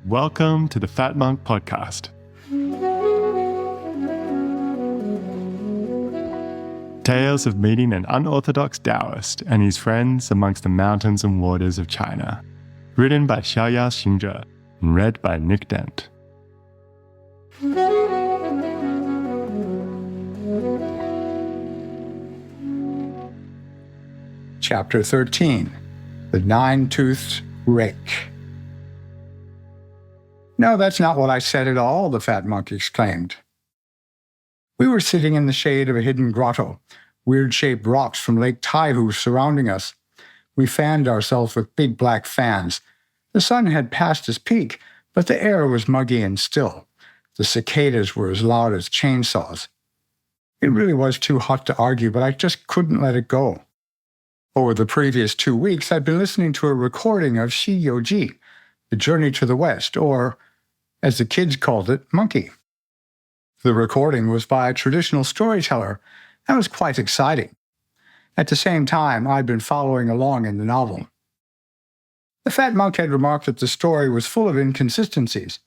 Welcome to the Fat Monk Podcast. Tales of meeting an unorthodox Daoist and his friends amongst the mountains and waters of China. Written by Xiaoyao Xingzhe and read by Nick Dent. Chapter 13, The Nine-Toothed Rake. "No, that's not what I said at all," the fat monk exclaimed. We were sitting in the shade of a hidden grotto, weird-shaped rocks from Lake Taihu surrounding us. We fanned ourselves with big black fans. The sun had passed its peak, but the air was muggy and still. The cicadas were as loud as chainsaws. It really was too hot to argue, but I just couldn't let it go. Over the previous 2 weeks, I'd been listening to a recording of Yuanji, The Journey to the West, or, as the kids called it, Monkey. The recording was by a traditional storyteller. That was quite exciting. At the same time, I'd been following along in the novel. The fat monk had remarked that the story was full of inconsistencies,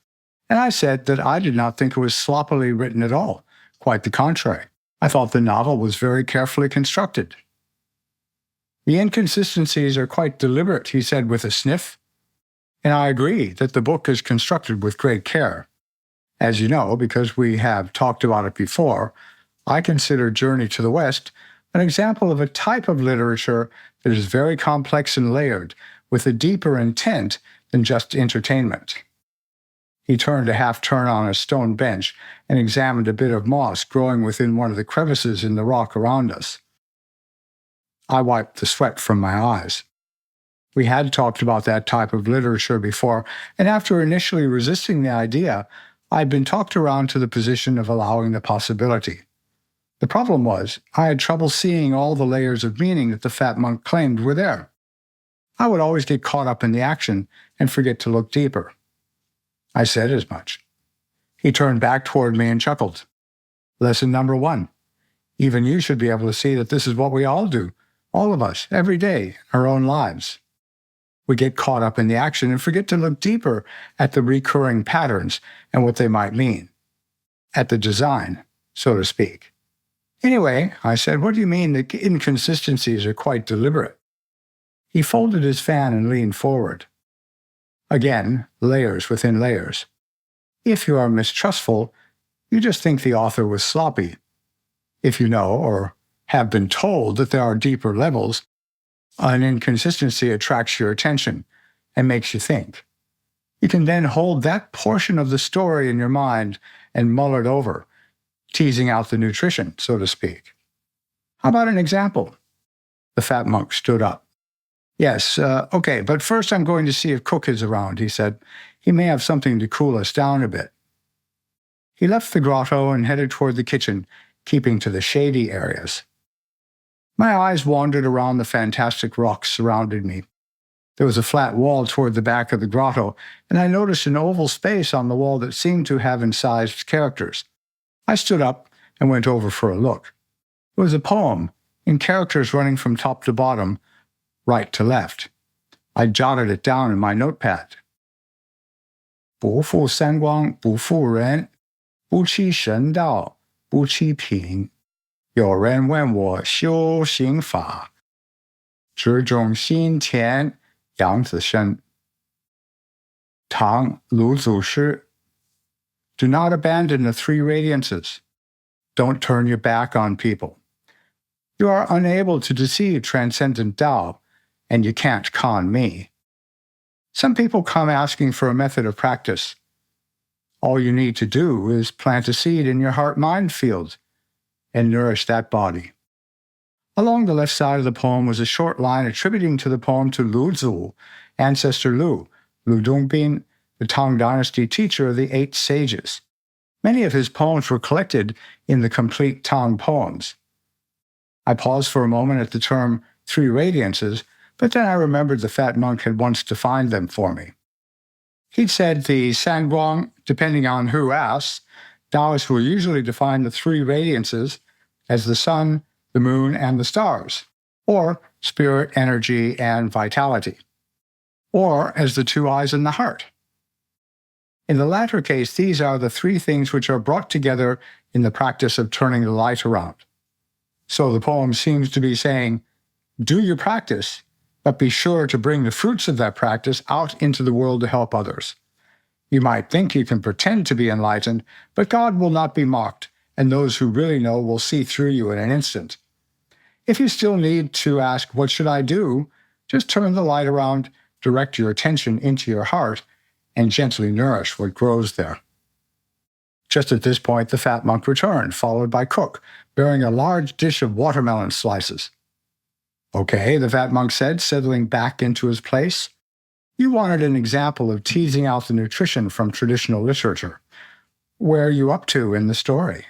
and I said that I did not think it was sloppily written at all. Quite the contrary. I thought the novel was very carefully constructed. "The inconsistencies are quite deliberate," he said with a sniff. And I agree that the book is constructed with great care. As you know, because we have talked about it before, I consider Journey to the West an example of a type of literature that is very complex and layered, with a deeper intent than just entertainment. He turned a half-turn on a stone bench and examined a bit of moss growing within one of the crevices in the rock around us. I wiped the sweat from my eyes. We had talked about that type of literature before, and after initially resisting the idea, I'd been talked around to the position of allowing the possibility. The problem was, I had trouble seeing all the layers of meaning that the fat monk claimed were there. I would always get caught up in the action and forget to look deeper. I said as much. He turned back toward me and chuckled. "Lesson number 1. Even you should be able to see that this is what we all do. All of us, every day, in our own lives. We get caught up in the action and forget to look deeper at the recurring patterns and what they might mean. At the design, so to speak." "Anyway," I said, "what do you mean the inconsistencies are quite deliberate?" He folded his fan and leaned forward. Again, layers within layers. If you are mistrustful, you just think the author was sloppy. If you know, or have been told, that there are deeper levels, an inconsistency attracts your attention and makes you think. You can then hold that portion of the story in your mind and mull it over, teasing out the nutrition, so to speak. How about an example? The fat monk stood up. "Yes, okay, but first I'm going to see if Cook is around," he said. "He may have something to cool us down a bit." He left the grotto and headed toward the kitchen, keeping to the shady areas. My eyes wandered around the fantastic rocks surrounding me. There was a flat wall toward the back of the grotto, and I noticed an oval space on the wall that seemed to have incised characters. I stood up and went over for a look. It was a poem, in characters running from top to bottom, right to left. I jotted it down in my notepad. 不负三光不负人，不欺神道不欺平。有人问我修行法，只种心田杨子生。唐鲁祖师. Do not abandon the 3 radiances. Don't turn your back on people. You are unable to deceive transcendent Tao, and you can't con me. Some people come asking for a method of practice. All you need to do is plant a seed in your heart-mind field and nourish that body. Along the left side of the poem was a short line attributing to the poem to Lû, Ancestor Lû, Dōng-Bīn, the Tang dynasty teacher of the 8 sages. Many of his poems were collected in the complete Tang poems. I paused for a moment at the term 3 radiances, but then I remembered the fat monk had once defined them for me. He'd said the Sanguang, depending on who asks, Daoists will usually define the 3 radiances as the sun, the moon, and the stars, or spirit, energy, and vitality, or as the 2 eyes in the heart. In the latter case, these are the three things which are brought together in the practice of turning the light around. So the poem seems to be saying, do your practice, but be sure to bring the fruits of that practice out into the world to help others. You might think you can pretend to be enlightened, but God will not be mocked, and those who really know will see through you in an instant. If you still need to ask, what should I do? Just turn the light around, direct your attention into your heart, and gently nourish what grows there. Just at this point, the fat monk returned, followed by Cook, bearing a large dish of watermelon slices. Okay, the fat monk said, settling back into his place. You wanted an example of teasing out the nutrition from traditional literature. Where are you up to in the story?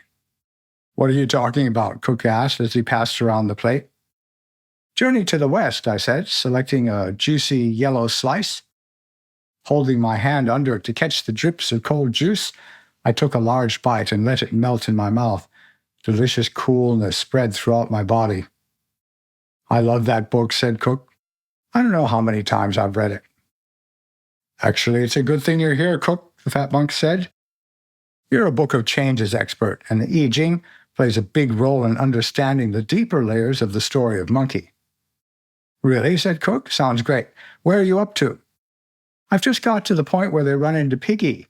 What are you talking about? Cook asked as he passed around the plate. Journey to the west, I said, selecting a juicy yellow slice. Holding my hand under it to catch the drips of cold juice, I took a large bite and let it melt in my mouth. Delicious coolness spread throughout my body. I love that book, said Cook. I don't know how many times I've read it. Actually, it's a good thing you're here, Cook, the fat monk said. You're a Book of Changes expert, and the I Ching plays a big role in understanding the deeper layers of the story of Monkey. Really, said Cook. Sounds great. Where are you up to? I've just got to the point where they run into Piggy.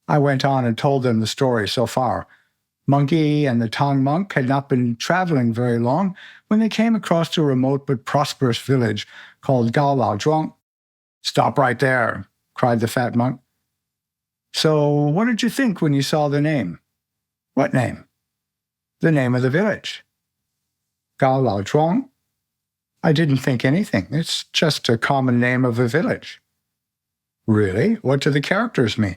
I went on and told them the story so far. Monkey and the Tang monk had not been traveling very long when they came across a remote but prosperous village called Gao Lao Zhuang. Stop right there, cried the fat monk. So what did you think when you saw the name? What name? The name of the village. Gao Lao Zhuang? I didn't think anything. It's just a common name of a village. Really? What do the characters mean?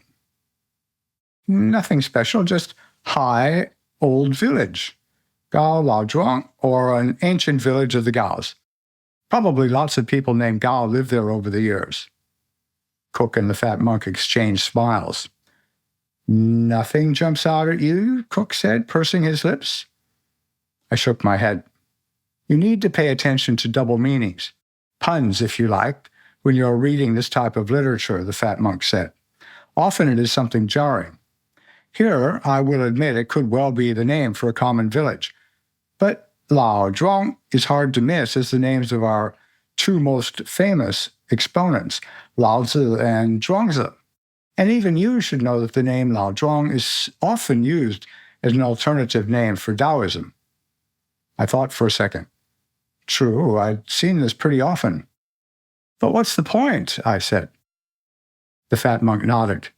Nothing special, just high, old village. Gao Lao Zhuang, or an ancient village of the Gaos. Probably lots of people named Gao lived there over the years. Cook and the fat monk exchanged smiles. Nothing jumps out at you, Cook said, pursing his lips. I shook my head. You need to pay attention to double meanings, puns, if you like, when you're reading this type of literature, the fat monk said. Often it is something jarring. Here, I will admit, it could well be the name for a common village. But Lao Zhuang is hard to miss as the names of our two most famous exponents, Lao Tzu and Zhuangzi. And even you should know that the name Lao Zhuang is often used as an alternative name for Daoism. I thought for a second. True, I'd seen this pretty often. But what's the point? I said. The fat monk nodded.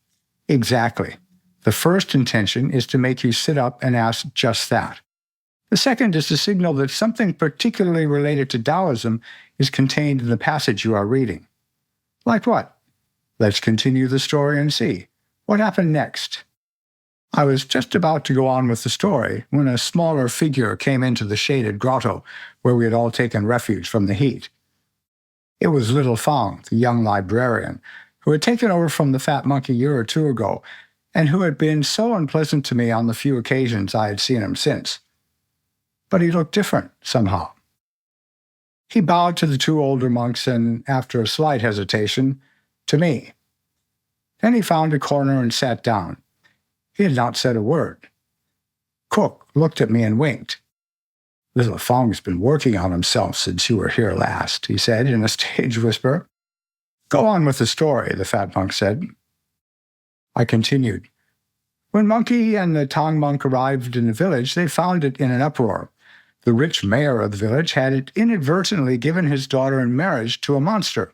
Exactly. The first intention is to make you sit up and ask just that. The second is to signal that something particularly related to Daoism is contained in the passage you are reading. Like what? Let's continue the story and see. What happened next? I was just about to go on with the story when a smaller figure came into the shaded grotto where we had all taken refuge from the heat. It was little Huang, the young librarian, who had taken over from the fat monk a year or two ago and who had been so unpleasant to me on the few occasions I had seen him since. But he looked different, somehow. He bowed to the two older monks and, after a slight hesitation, to me. Then he found a corner and sat down. He had not said a word. Cook looked at me and winked. Little Huang's been working on himself since you were here last, he said in a stage whisper. Go on with the story, the fat monk said. I continued. When Monkey and the Tang monk arrived in the village, they found it in an uproar. The rich mayor of the village had inadvertently given his daughter in marriage to a monster,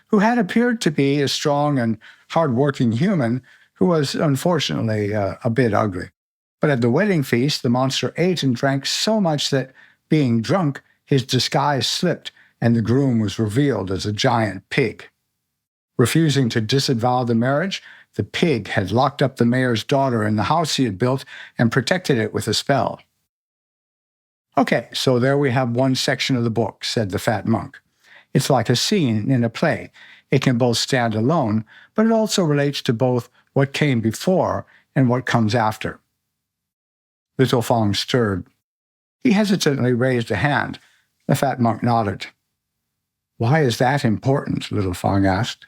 who had appeared to be a strong and hard-working human who was unfortunately a bit ugly. But at the wedding feast, the monster ate and drank so much that, being drunk, his disguise slipped, and the groom was revealed as a giant pig. Refusing to disavow the marriage, the pig had locked up the mayor's daughter in the house he had built and protected it with a spell. Okay, so there we have one section of the book, said the fat monk. It's like a scene in a play. It can both stand alone, but it also relates to both what came before and what comes after. Little Huang stirred. He hesitantly raised a hand. The fat monk nodded. Why is that important? Little Huang asked.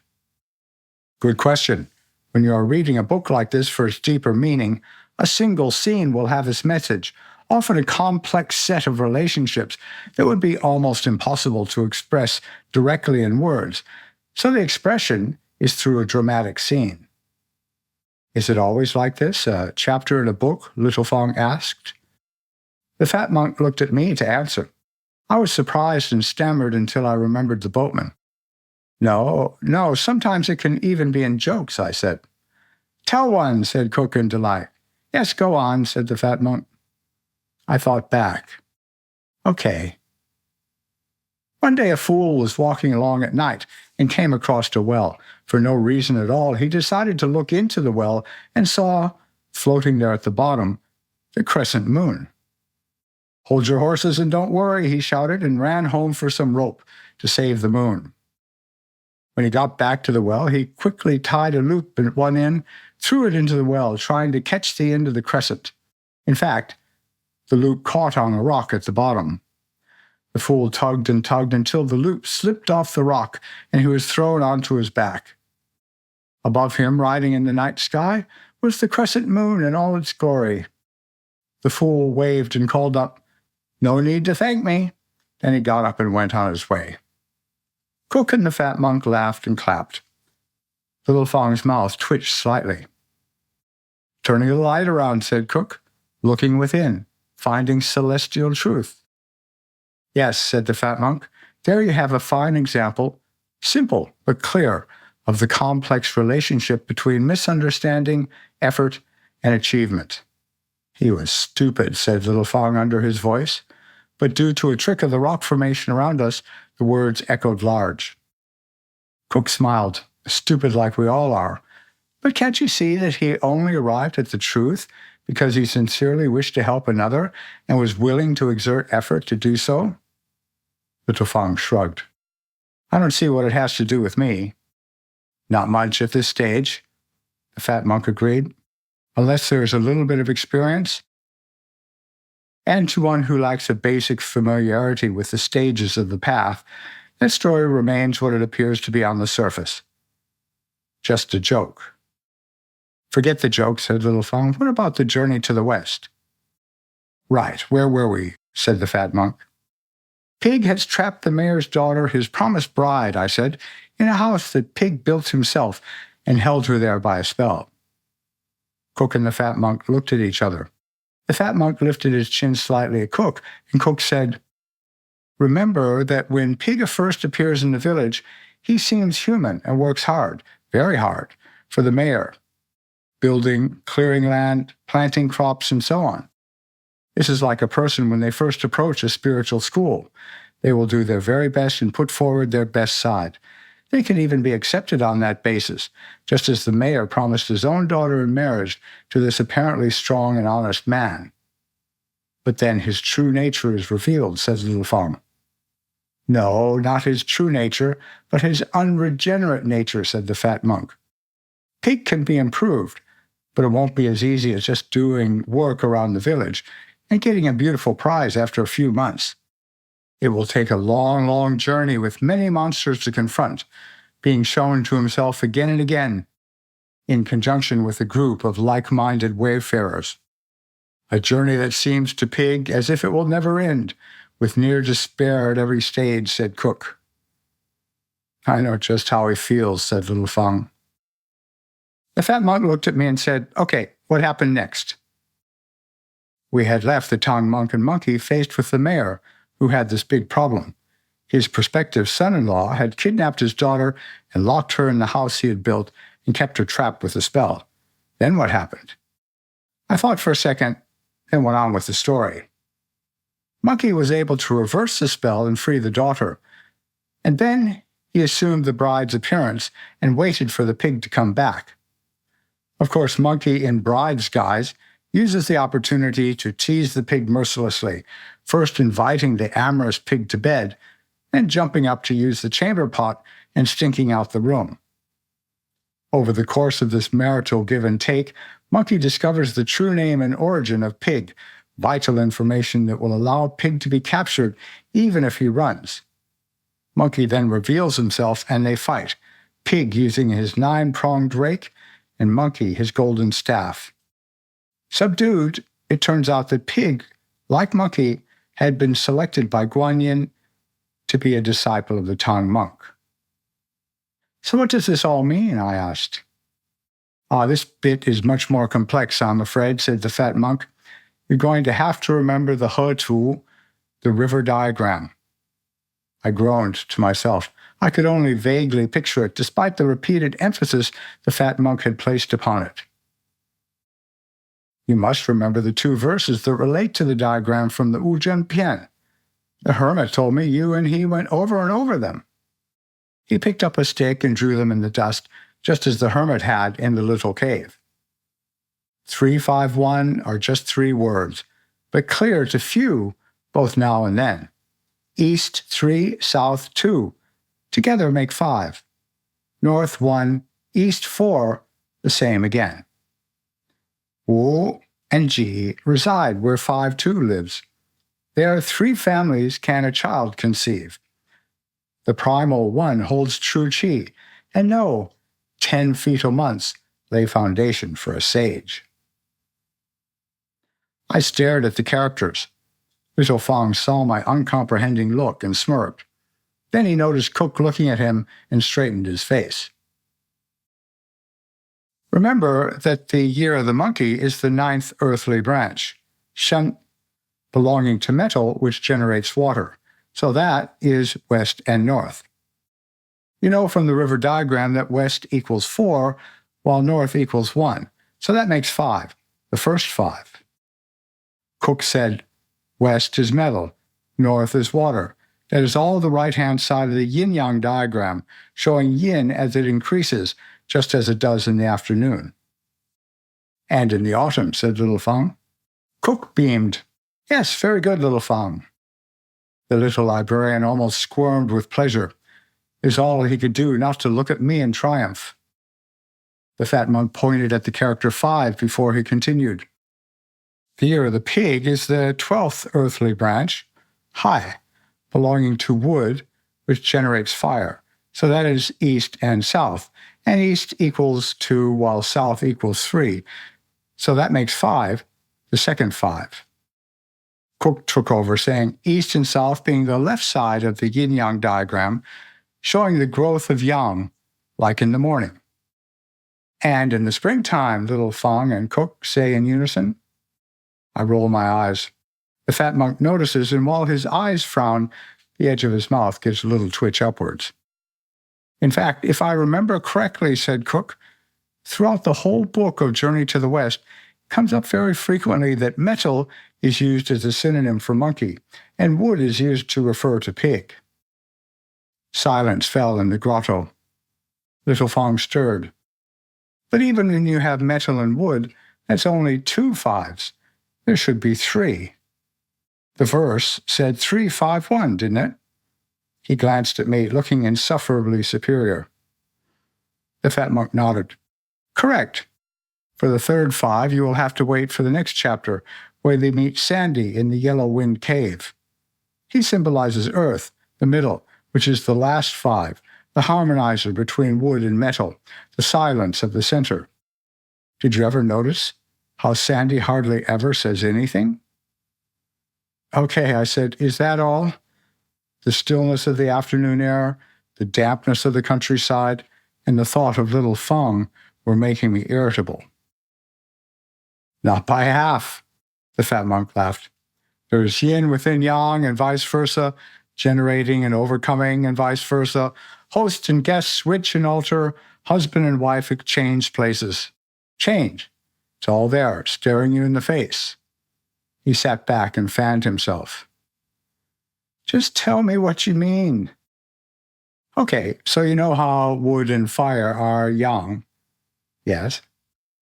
Good question. When you are reading a book like this for its deeper meaning, a single scene will have its message, often a complex set of relationships that would be almost impossible to express directly in words, so the expression is through a dramatic scene. Is it always like this, a chapter in a book? Little Fang asked. The fat monk looked at me to answer. I was surprised and stammered until I remembered the boatman. No, sometimes it can even be in jokes, I said. Tell one, said Cook in delight. Yes, go on, said the fat monk. I thought back. Okay. One day a fool was walking along at night and came across a well. For no reason at all, he decided to look into the well and saw, floating there at the bottom, the crescent moon. Hold your horses and don't worry, he shouted, and ran home for some rope to save the moon. When he got back to the well, he quickly tied a loop at one end, threw it into the well, trying to catch the end of the crescent. In fact, the loop caught on a rock at the bottom. The fool tugged and tugged until the loop slipped off the rock and he was thrown onto his back. Above him, riding in the night sky, was the crescent moon in all its glory. The fool waved and called up, "No need to thank me." Then he got up and went on his way. Cook and the fat monk laughed and clapped. Little Fang's mouth twitched slightly. Turning the light around, said Cook, looking within, finding celestial truth. Yes, said the fat monk, there you have a fine example, simple but clear, of the complex relationship between misunderstanding, effort, and achievement. He was stupid, said Little Fang under his voice, but due to a trick of the rock formation around us, the words echoed large. Cook smiled, stupid like we all are, but can't you see that he only arrived at the truth because he sincerely wished to help another and was willing to exert effort to do so? Little Fang shrugged. I don't see what it has to do with me. Not much at this stage, the fat monk agreed, unless there is a little bit of experience. And to one who lacks a basic familiarity with the stages of the path, that story remains what it appears to be on the surface. Just a joke. Forget the joke, said Little Fang. What about the journey to the west? Right, where were we? Said the fat monk. Pig has trapped the mayor's daughter, his promised bride, I said, in a house that Pig built himself and held her there by a spell. Cook and the fat monk looked at each other. The fat monk lifted his chin slightly at Cook, and Cook said, Remember that when Pig first appears in the village, he seems human and works hard, very hard, for the mayor, building, clearing land, planting crops, and so on. This is like a person when they first approach a spiritual school. They will do their very best and put forward their best side. They can even be accepted on that basis, just as the mayor promised his own daughter in marriage to this apparently strong and honest man. But then his true nature is revealed, says Little Fang. No, not his true nature, but his unregenerate nature, said the fat monk. Pig can be improved, but it won't be as easy as just doing work around the village and getting a beautiful prize after a few months. It will take a long, long journey with many monsters to confront, being shown to himself again and again, in conjunction with a group of like-minded wayfarers. A journey that seems to Pig as if it will never end, with near despair at every stage, said Cook. I know just how he feels, said Little Fang. The fat monk looked at me and said, Okay, what happened next? We had left the Tang monk and monkey faced with the mayor, who had this big problem. His prospective son-in-law had kidnapped his daughter and locked her in the house he had built and kept her trapped with a spell. Then what happened? I thought for a second, then went on with the story. Monkey was able to reverse the spell and free the daughter, and then he assumed the bride's appearance and waited for the pig to come back. Of course, Monkey, in bride's guise, uses the opportunity to tease the pig mercilessly, first inviting the amorous pig to bed, then jumping up to use the chamber pot and stinking out the room. Over the course of this marital give and take, Monkey discovers the true name and origin of Pig, vital information that will allow Pig to be captured even if he runs. Monkey then reveals himself and they fight, Pig using his 9-pronged rake and monkey his golden staff. Subdued, it turns out that pig, like monkey, had been selected by Guanyin to be a disciple of the Tang monk. So what does this all mean? I asked. This bit is much more complex, I'm afraid, said the fat monk. You're going to have to remember the Hetu, the river diagram. I groaned to myself. I could only vaguely picture it, despite the repeated emphasis the fat monk had placed upon it. You must remember the 2 verses that relate to the diagram from the Wuzhen Pian. The hermit told me you and he went over and over them. He picked up a stick and drew them in the dust, just as the hermit had in the little cave. 351 are just 3 words, but clear to few both now and then. East 3, south 2, together make 5. North 1, east 4, the same again. Wu and Ji reside where 5-2 lives. There are 3 families can a child conceive. The primal one holds true qi, and no 10 fetal months lay foundation for a sage. I stared at the characters. Little Fang saw my uncomprehending look and smirked. Then he noticed Cook looking at him and straightened his face. Remember that the year of the monkey is the 9th earthly branch, Shen, belonging to metal, which generates water. So that is west and north. You know from the river diagram that west equals 4, while north equals 1. So that makes 5, the first 5. Cook said, west is metal, north is water. That is all the right-hand side of the yin-yang diagram, showing yin as it increases, just as it does in the afternoon. And in the autumn, said Little Fang. Cook beamed. Yes, very good, Little Fang. The little librarian almost squirmed with pleasure. It was all he could do not to look at me in triumph. The fat monk pointed at the character 5 before he continued. The year of the pig is the 12th earthly branch, Hai, belonging to wood, which generates fire. So that is east and south. And east equals 2, while south equals 3. So that makes 5, the second 5. Cook took over, saying east and south being the left side of the yin-yang diagram, showing the growth of yang, like in the morning. And in the springtime, Little Fang and Cook say in unison. I roll my eyes. The fat monk notices, and while his eyes frown, the edge of his mouth gives a little twitch upwards. In fact, if I remember correctly, said Cook, throughout the whole book of Journey to the West, it comes up very frequently that metal is used as a synonym for monkey, and wood is used to refer to pig. Silence fell in the grotto. Little Fang stirred. But even when you have metal and wood, that's only 2 5s. There should be 3. The verse said 351, didn't it? He glanced at me, looking insufferably superior. The fat monk nodded. Correct. For the third 5, you will have to wait for the next chapter, where they meet Sandy in the Yellow Wind Cave. He symbolizes earth, the middle, which is the last 5, the harmonizer between wood and metal, the silence of the center. Did you ever notice how Sandy hardly ever says anything? Okay, I said, is that all? The stillness of the afternoon air, the dampness of the countryside, and the thought of Little Fang were making me irritable. Not by half, the fat monk laughed. There is yin within yang and vice versa, generating and overcoming and vice versa. Host and guest switch and alter, husband and wife exchange places. Change. It's all there, staring you in the face. He sat back and fanned himself. Just tell me what you mean. Okay, so you know how wood and fire are yang. Yes.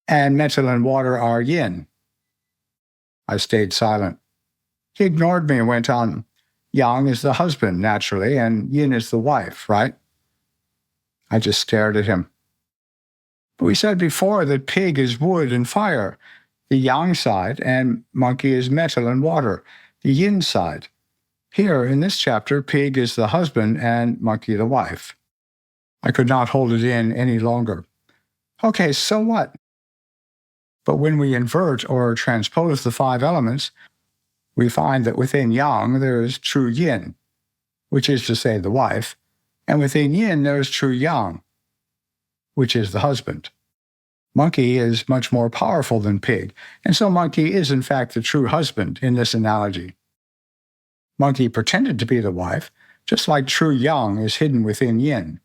And metal and water are yin. I stayed silent. He ignored me and went on. Yang is the husband, naturally, and yin is the wife, right? I just stared at him. But we said before that pig is wood and fire, the yang side, and monkey is metal and water, the yin side. Here, in this chapter, pig is the husband and monkey the wife. I could not hold it in any longer. Okay, so what? But when we invert or transpose the 5 elements, we find that within yang there is true yin, which is to say the wife, and within yin there is true yang, which is the husband. Monkey is much more powerful than pig, and so monkey is in fact the true husband in this analogy. Monkey pretended to be the wife, just like true yang is hidden within yin.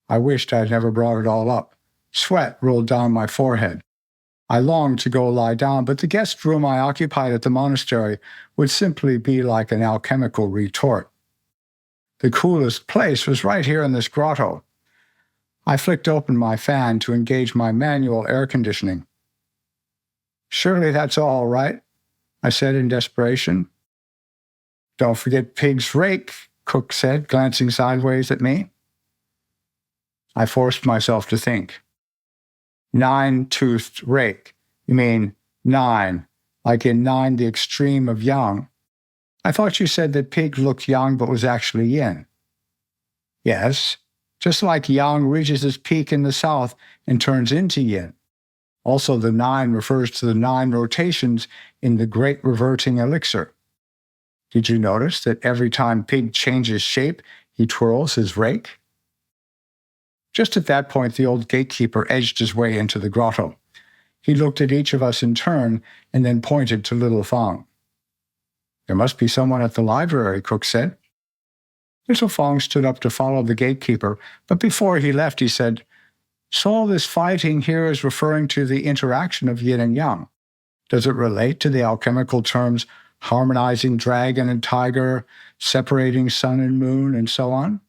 I wished I'd never brought it all up. Sweat rolled down my forehead. I longed to go lie down, but the guest room I occupied at the monastery would simply be like an alchemical retort. The coolest place was right here in this grotto. I flicked open my fan to engage my manual air conditioning. Surely that's all right, I said in desperation. Don't forget Pig's rake, Cook said, glancing sideways at me. I forced myself to think. 9-toothed rake. You mean 9, like in 9 the extreme of yang. I thought you said that Pig looked yang but was actually yin. Yes, just like yang reaches its peak in the south and turns into yin. Also, the 9 refers to the 9 rotations in the great reverting elixir. Did you notice that every time Pig changes shape, he twirls his rake? Just at that point, the old gatekeeper edged his way into the grotto. He looked at each of us in turn and then pointed to little Fang. There must be someone at the library, Cook said. Little Fang stood up to follow the gatekeeper, but before he left, he said, So all this fighting here is referring to the interaction of yin and yang. Does it relate to the alchemical terms harmonizing dragon and tiger, separating sun and moon, and so on?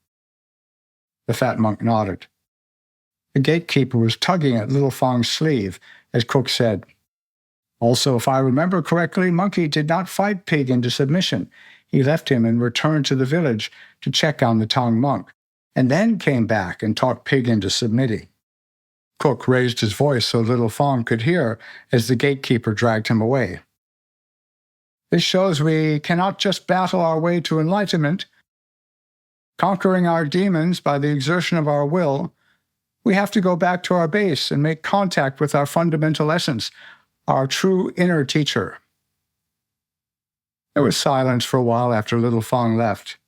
The fat monk nodded. The gatekeeper was tugging at little Fang's sleeve, as Cook said. Also, if I remember correctly, Monkey did not fight Pig into submission. He left him and returned to the village to check on the Tang monk, and then came back and talked Pig into submitting. Cook raised his voice so little Fang could hear as the gatekeeper dragged him away. This shows we cannot just battle our way to enlightenment. Conquering our demons by the exertion of our will, we have to go back to our base and make contact with our fundamental essence, our true inner teacher. There was silence for a while after little Fang left.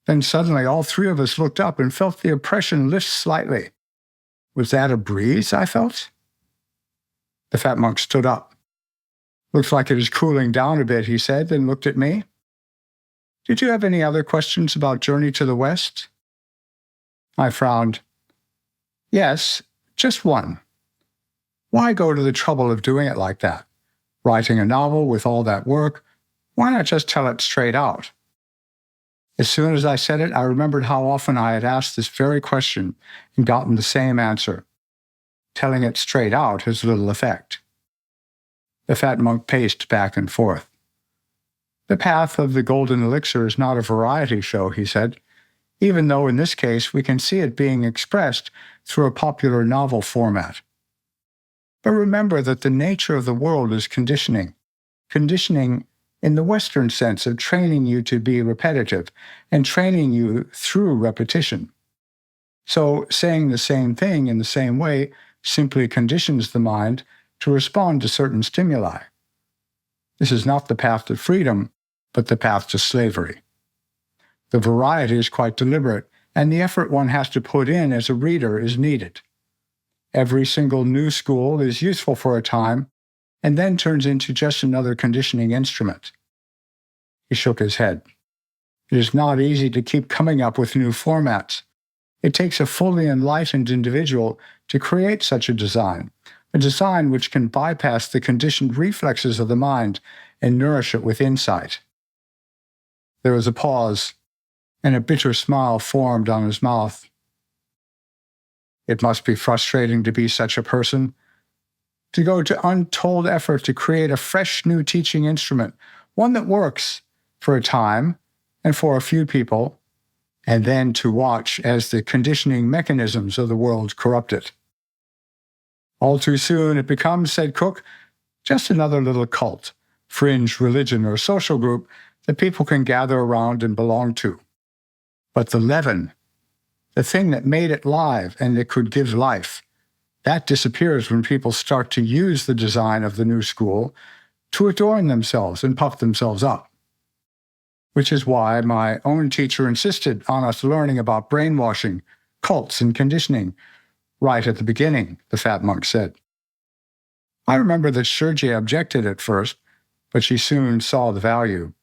Then suddenly all 3 of us looked up and felt the oppression lift slightly. Was that a breeze I felt? The fat monk stood up. Looks like it is cooling down a bit, he said, then looked at me. Did you have any other questions about Journey to the West? I frowned. Yes, just one. Why go to the trouble of doing it like that? Writing a novel with all that work, why not just tell it straight out? As soon as I said it, I remembered how often I had asked this very question and gotten the same answer. Telling it straight out has little effect. The fat monk paced back and forth. The path of the golden elixir is not a variety show, he said, even though in this case we can see it being expressed through a popular novel format. But remember that the nature of the world is conditioning. Conditioning in the Western sense of training you to be repetitive and training you through repetition. So saying the same thing in the same way simply conditions the mind to respond to certain stimuli. This is not the path to freedom, but the path to slavery. The variety is quite deliberate, and the effort one has to put in as a reader is needed. Every single new school is useful for a time, and then turns into just another conditioning instrument. He shook his head. It is not easy to keep coming up with new formats. It takes a fully enlightened individual to create such a design which can bypass the conditioned reflexes of the mind and nourish it with insight. There was a pause, and a bitter smile formed on his mouth. It must be frustrating to be such a person, to go to untold effort to create a fresh new teaching instrument, one that works for a time and for a few people, and then to watch as the conditioning mechanisms of the world corrupt it. All too soon it becomes, said Cook, just another little cult, fringe religion or social group that people can gather around and belong to. But the leaven, the thing that made it live and that could give life, That disappears when people start to use the design of the new school to adorn themselves and puff themselves up. Which is why my own teacher insisted on us learning about brainwashing, cults, and conditioning right at the beginning, the fat monk said. I remember that Xingzhe objected at first, but she soon saw the value.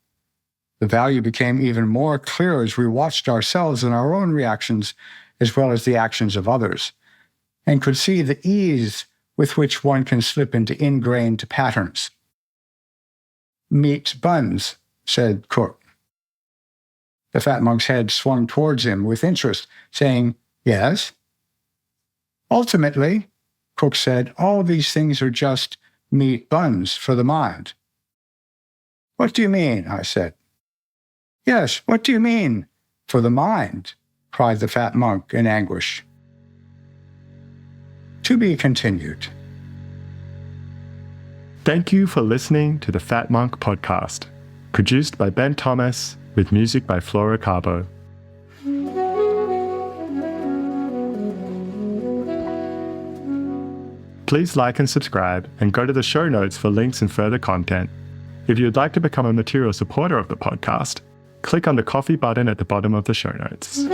The value became even more clear as we watched ourselves and our own reactions, as well as the actions of others, and could see the ease with which one can slip into ingrained patterns. "Meat buns," said Cook. The fat monk's head swung towards him with interest, saying, "Yes?" "Ultimately," Cook said, "all these things are just meat buns for the mind." "What do you mean?" I said. "Yes, what do you mean, for the mind?" cried the fat monk in anguish. To be continued. Thank you for listening to the Fat Monk podcast, produced by Ben Thomas with music by Flora Carbo. Please like and subscribe and go to the show notes for links and further content. If you'd like to become a material supporter of the podcast, click on the coffee button at the bottom of the show notes.